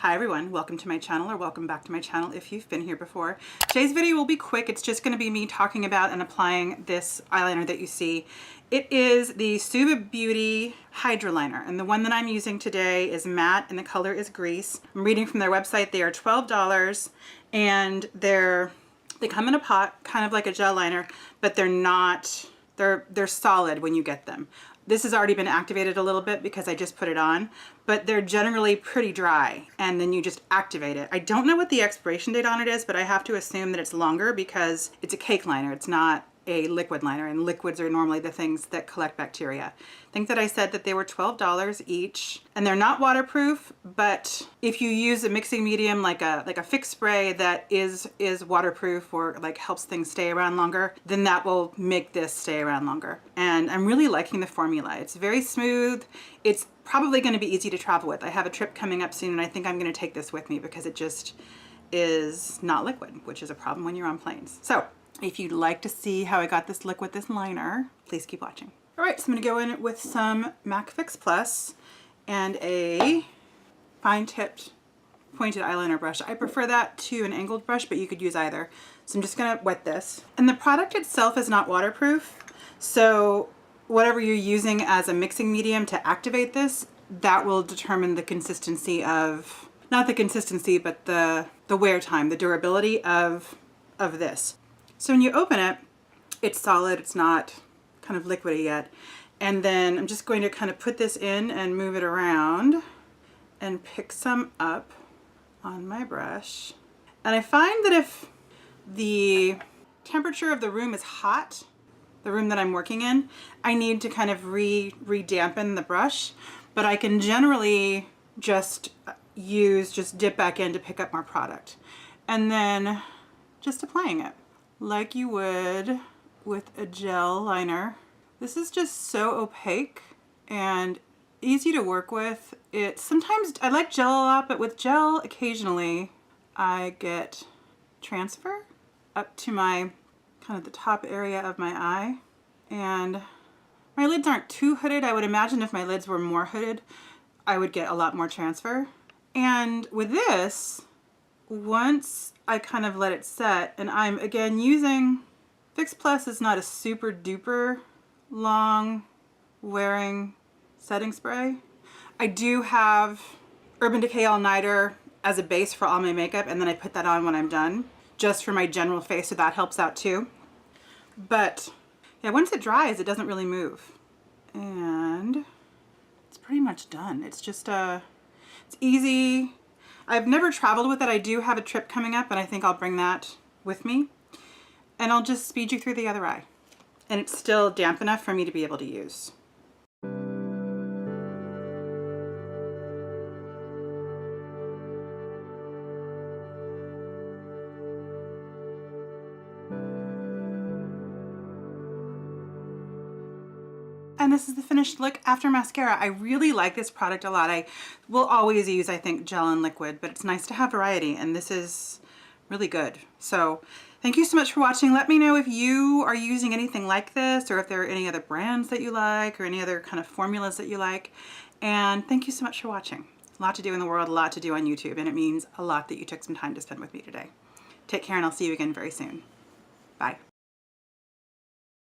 Hi everyone, welcome to my channel, or welcome back to my channel if you've been here before. Today's video will be quick. It's just going to be me talking about and applying this eyeliner that you see. It is the Suva Beauty Hydra liner, and the one that I'm using today is matte and the color is Grease. I'm reading from their website. They are $12 and they come in a pot, kind of like a gel liner, but they're not, they're solid when you get them. This has already been activated a little bit because I just put it on, but they're generally pretty dry, and then you just activate it. I don't know what the expiration date on it is, but I have to assume that it's longer because it's a cake liner. It's not a liquid liner, and liquids are normally the things that collect bacteria. I think that I said that they were $12 each, and they're not waterproof, but if you use a mixing medium like a fix spray that is waterproof or like helps things stay around longer, then that will make this stay around longer. And I'm really liking the formula. It's very smooth. It's probably going to be easy to travel with. I have a trip coming up soon, and I think I'm going to take this with me because it just is not liquid, which is a problem when you're on planes. So if you'd like to see how I got this look with this liner, please keep watching. All right, so I'm going to go in with some MAC Fix Plus and a fine-tipped pointed eyeliner brush. I prefer that to an angled brush, but you could use either. So I'm just going to wet this. And the product itself is not waterproof, so whatever you're using as a mixing medium to activate this, that will determine the consistency of, not the consistency, but the wear time, the durability of this. So when you open it, it's solid, it's not kind of liquidy yet. And then I'm just going to kind of put this in and move it around and pick some up on my brush. And I find that if the temperature of the room is hot, the room that I'm working in, I need to kind of re-dampen the brush, but I can generally just dip back in to pick up more product. And then just applying it like you would with a gel liner. This is just so opaque and easy to work with. Sometimes I like gel a lot, but with gel occasionally I get transfer up to my kind of the top area of my eye, and my lids aren't too hooded. I would imagine if my lids were more hooded, I would get a lot more transfer. And with this, once I kind of let it set, and I'm again using, Fix Plus is not a super duper long wearing setting spray. I do have Urban Decay All Nighter as a base for all my makeup, and then I put that on when I'm done, just for my general face, so that helps out too. But yeah, once it dries, it doesn't really move. And it's pretty much done. It's just it's easy. I've never traveled with it. I do have a trip coming up, and I think I'll bring that with me. And I'll just speed you through the other eye. And it's still damp enough for me to be able to use. And this is the finished look after mascara. I really like this product a lot. I will always use, I think, gel and liquid, but it's nice to have variety, and this is really good. So thank you so much for watching. Let me know if you are using anything like this, or if there are any other brands that you like, or any other kind of formulas that you like. And thank you so much for watching. A lot to do in the world, a lot to do on YouTube, and it means a lot that you took some time to spend with me today. Take care, and I'll see you again very soon. Bye.